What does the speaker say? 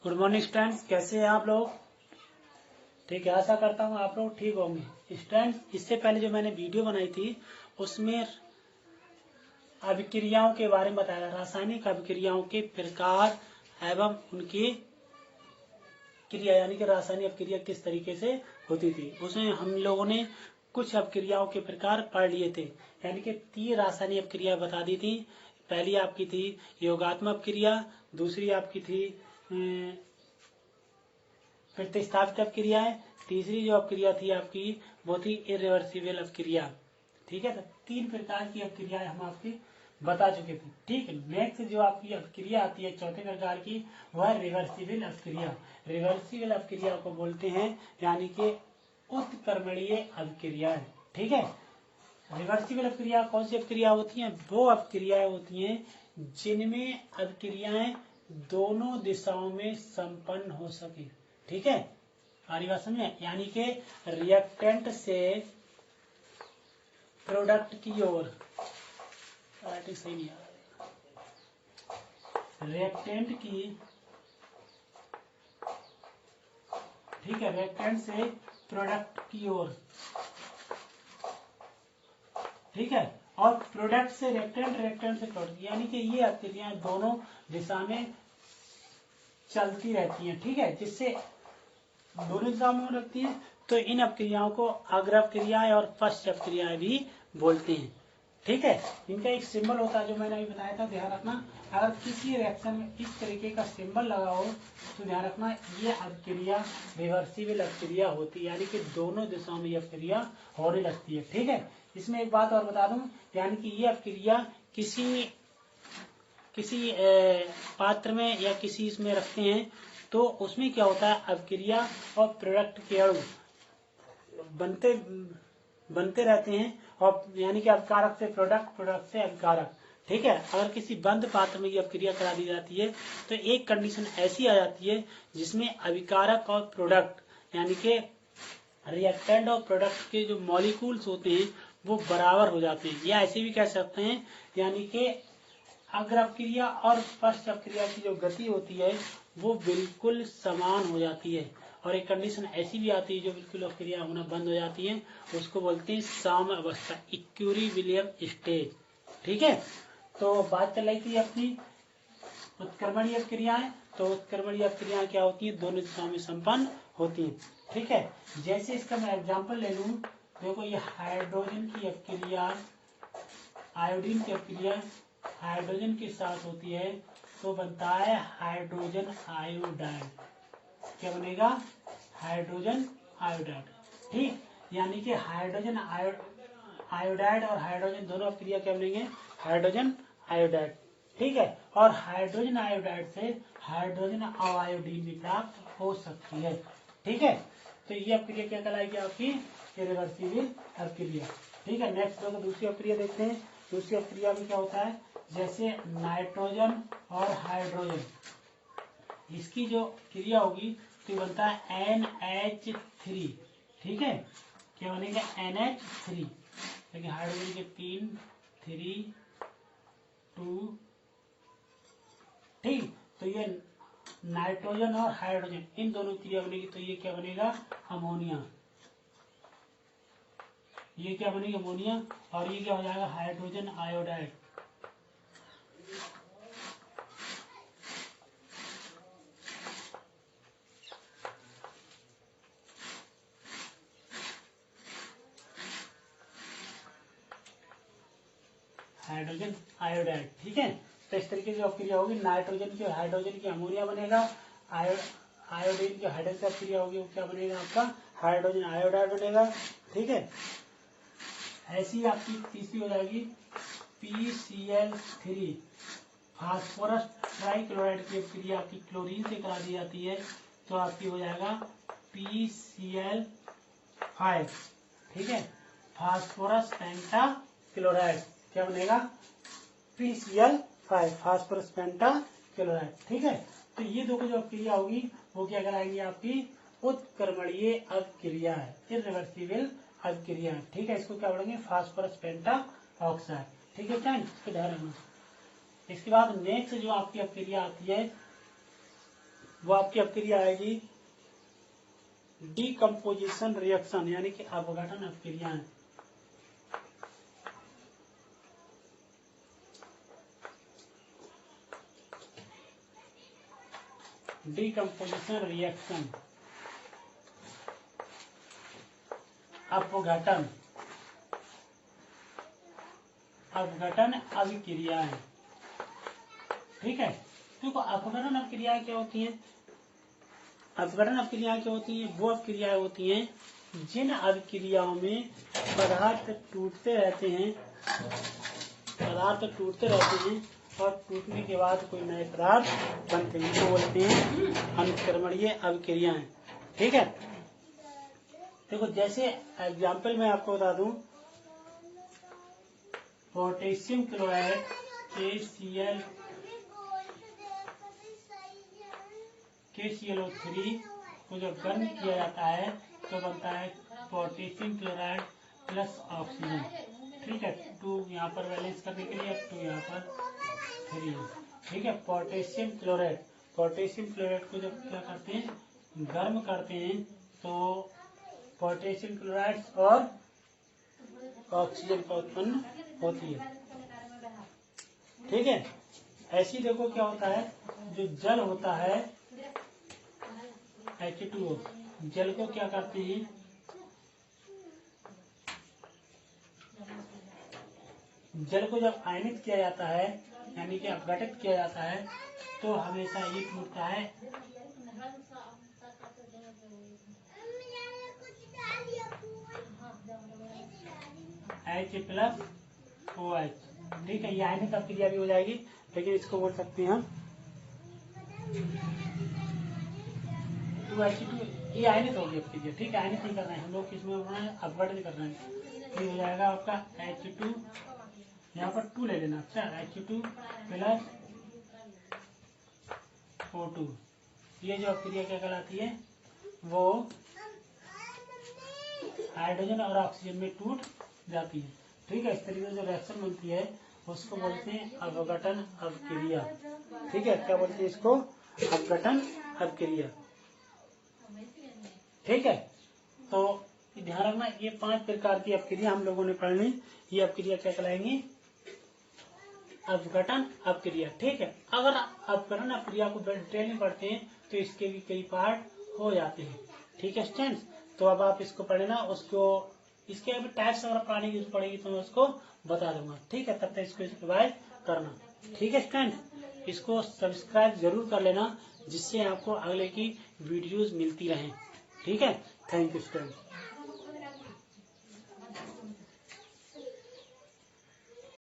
Good morning students, कैसे हैं आप लोग? ठीक है, आशा करता हूँ आप लोग ठीक होंगे। स्टूडेंट्स, इससे पहले जो मैंने वीडियो बनाई थी उसमें अभिक्रियाओं के बारे में बताया, रासायनिक अभिक्रियाओं के प्रकार एवं उनकी क्रिया, यानी कि रासायनिक अभिक्रिया किस तरीके से होती थी। उसमें हम लोगों ने कुछ अभिक्रियाओं के प्रकार पढ़ लिए थे, यानी कि 3 रासायनिक अभिक्रिया बता दी थी। पहली आपकी थी योगात्मक अभिक्रिया, दूसरी आपकी थी प्रतिस्थापित अभिक्रिया है, तीसरी जो अभिक्रिया थी आपकी वो थी इरिवर्सिबल अभिक्रिया। ठीक है, तो 3 प्रकार की अभिक्रियाएं हम आपकी बता चुके थे। ठीक है, नेक्स्ट जो आपकी अभिक्रिया आती है चौथे प्रकार की, वह रिवर्सिबल अभिक्रिया। रिवर्सिबल अभिक्रिया को बोलते हैं यानी कि उत्क्रमणीय अभिक्रिया। ठीक है, रिवर्सिबल अभिक्रिया कौन सी अभिक्रिया होती हैं? वो अभिक्रियाएं होती हैं जिनमें अभिक्रियाएं दोनों दिशाओं में संपन्न हो सके। ठीक है, हमारी बात समझे, यानी कि रिएक्टेंट से प्रोडक्ट की ओर, सही नहीं आ रहा, रिएक्टेंट की, ठीक है, रिएक्टेंट से प्रोडक्ट की ओर, ठीक है, और प्रोडक्ट से रिएक्टेंट, रिएक्टेंट से प्रोडक्ट, यानी कि ये अभिक्रियाएं दोनों दिशा में चलती रहती हैं। ठीक है, जिससे दोनों दिशाओं में रखती है, तो इन अभिक्रियाओं को अग्र अभिक्रियाएं और पश्च अभिक्रियाएं भी बोलते हैं। ठीक है, इनका एक सिंबल होता है जो मैंने अभी बताया था, ध्यान रखना। अगर किसी रिएक्शन में इस तरीके का सिंबल लगा हो तो ध्यान रखना ये अभिक्रिया रिवर्सिबल अभिक्रिया होती है, यानी कि दोनों दिशाओं में ये अभिक्रिया होने लगती है। ठीक है, इसमें एक बात और बता दूं, यानी कि ये अभिक्रिया किसी पात्र में या किसी इसमें रखते हैं तो उसमें क्या होता है, अभिक्रिया और प्रोडक्ट के अणु बनते रहते हैं, और यानी कि अभिकारक से प्रोडक्ट, प्रोडक्ट से अभिकारक। ठीक है, अगर किसी बंद पात्र में ये अभिक्रिया करा दी जाती है तो एक कंडीशन ऐसी आ जाती है जिसमें अभिकारक और प्रोडक्ट, यानी कि रिएक्टेंट और प्रोडक्ट के जो मॉलिक्यूल्स होते हैं वो बराबर हो जाते हैं, या ऐसे भी कह सकते हैं, यानी कि अग्र अभिक्रिया और पश्च अभिक्रिया की जो गति होती है वो बिल्कुल समान हो जाती है, और एक कंडीशन ऐसी भी आती है जो बिल्कुल अभिक्रिया होना बंद हो जाती है, उसको बोलते हैं साम्य अवस्था, इक्विलिब्रियम स्टेज। ठीक है, तो बात चल रही थी अपनी उत्क्रमणीय अभिक्रियाएं। तो उत्क्रमणीय अभिक्रियाएं क्या होती है, दोनों दिशाओं में संपन्न होती है। ठीक है, जैसे इसका मैं एग्जाम्पल ले लूं, देखो ये हाइड्रोजन की अभिक्रिया, आयोडीन की अभिक्रिया हाइड्रोजन के साथ होती है तो बनता है हाइड्रोजन आयोडाइड। क्या बनेगा? Hydrogen iodide. ठीक, यानी कि हाइड्रोजन आयोडाइड और हाइड्रोजन दोनों अभिक्रिया क्या बनेंगे? Hydrogen iodide. ठीक है, और हाइड्रोजन आयोडाइड से हाइड्रोजन आयोडीन भी प्राप्त हो सकती है। ठीक है, तो ये अभिक्रिया क्या कहलाएगी? आपकी इरिवर्सिबल अभिक्रिया। ठीक है, नेक्स्ट लोग दूसरी अभिक्रिया देखते हैं। दूसरी अभिक्रिया में क्या होता है, जैसे नाइट्रोजन और हाइड्रोजन, इसकी जो क्रिया होगी तो बनता है NH3। ठीक है, क्या बनेगा? NH3, लेकिन हाइड्रोजन के 3 3 2। ठीक, तो ये नाइट्रोजन और हाइड्रोजन इन दोनों क्रिया बनेगी तो ये क्या बनेगा? अमोनिया। ये क्या बनेगा? अमोनिया, और ये क्या हो जाएगा? Hydrogen iodide. Hydrogen iodide. ठीक है, तो इस तरीके की अभिक्रिया होगी, नाइट्रोजन की और हाइड्रोजन की अमोनिया बनेगा, आयोडीन की हाइड्रोजन से अभिक्रिया होगी, वो क्या बनेगा? आपका हाइड्रोजन आयोडाइड बनेगा। ठीक है, ऐसी आपकी तीसरी हो जाएगी PCl3, फास्फोरस ट्राइक्लोराइड की अभिक्रिया आपकी क्लोरीन से करा दी जाती है तो आपकी हो जाएगा PCl5। ठीक है, फास्फोरस पेंटाक्लोराइड, क्या बनेगा? PCl5, phosphorus pentachloride. ठीक है, तो ये दो जो अभिक्रिया होगी वो क्या कराएंगी? आपकी उत्क्रमणीय अभिक्रिया है, इरिवर्सिबल अभिक्रिया। ठीक है, इसको क्या बोलेंगे? Phosphorus pentoxide. ठीक है फ्रेंड, इसको ध्यान रखना। इसके बाद नेक्स्ट जो आपकी अभिक्रिया आती है वो आपकी अपक्रिया आएगी डीकम्पोजिशन रिएक्शन, यानी कि अपघटन अपक्रियाएं। डीकम्पोजिशन रिएक्शन, अपघटन अभिक्रियाएं। ठीक है, देखो अपघटन अपक्रियाएं क्या होती हैं? अपघटन अपक्रियाएं क्या होती हैं? वो अपक्रियाएं होती हैं जिन अभिक्रियाओं में पदार्थ टूटते रहते हैं और टूटने के बाद कोई नए पदार्थ बनते हैं, तो बोलते हैं अनुत्क्रमणीय अभिक्रियाएं। ठीक है, देखो जैसे एग्जाम्पल मैं आपको बता दूं, पोटेशियम क्लोराइड KClO3 को जब गर्म किया जाता है तो बनता है पोटेशियम क्लोराइड प्लस ऑक्सीजन। ठीक है, 2 यहाँ पर बैलेंस करने के लिए, 2 यहाँ पर 3। ठीक है, पोटेशियम क्लोराइड को जब क्या करते हैं, गर्म करते हैं, तो पोटेशियम क्लोराइड और ऑक्सीजन का उत्पन्न होती है। ठीक है, ऐसी देखो क्या होता है, जो जल होता है H2O, जल को क्या करते हैं, जल को जब आयनित किया जाता है, यानी कि अपघटित किया जाता है, तो हमेशा ये टूटता है H+OH। ठीक है, ये आयनिक अपक्रिया भी हो जाएगी, लेकिन इसको बोल सकते हैं हम 2H2। ये आयनित होगी अपक्रिया। ठीक है, आयनित नहीं कर रहे हैं हम लोग, किसमें कर रहे हैं, अपघटन कर रहे हैं। ये हो जाएगा आपका H2, यहाँ पर 2 ले लेना। अच्छा, H2 प्लस O2, ये जो अपक्रिया क्या कहलाती है, वो हाइड्रोजन और ऑक्सीजन में टूट जाती है। ठीक है, इस तरीके से जो रिएक्शन बनती है उसको बोलते हैं अपघटन अपक्रिया। ठीक है, क्या बोलते हैं इसको, अपघटन अपक्रिया। ठीक है, तो ध्यान रखना, ये 5 प्रकार की अपक्रिया हम लोगों ने पढ़ ली। ये अपक्रिया क्या कहलाएंगी, अपघटन अपक्रिया। ठीक है, अगर अपघटन अपक्रिया को डिटेल में पढ़ते हैं तो इसके भी कई पार्ट हो जाते हैं। ठीक है स्टूडेंट्स, तो अब आप इसको पढ़े ना, उसको इसके अभी टाइप्स अगर पढ़ने की जरूरत पड़ेगी तो मैं उसको बता दूंगा। ठीक है, तब तक इसको रिवाइज करना। ठीक है स्टूडेंट्स, इसको सब्सक्राइब जरूर कर लेना, जिससे आपको अगले की वीडियोस मिलती रहें। ठीक है, थैंक यू स्टूडेंट्स।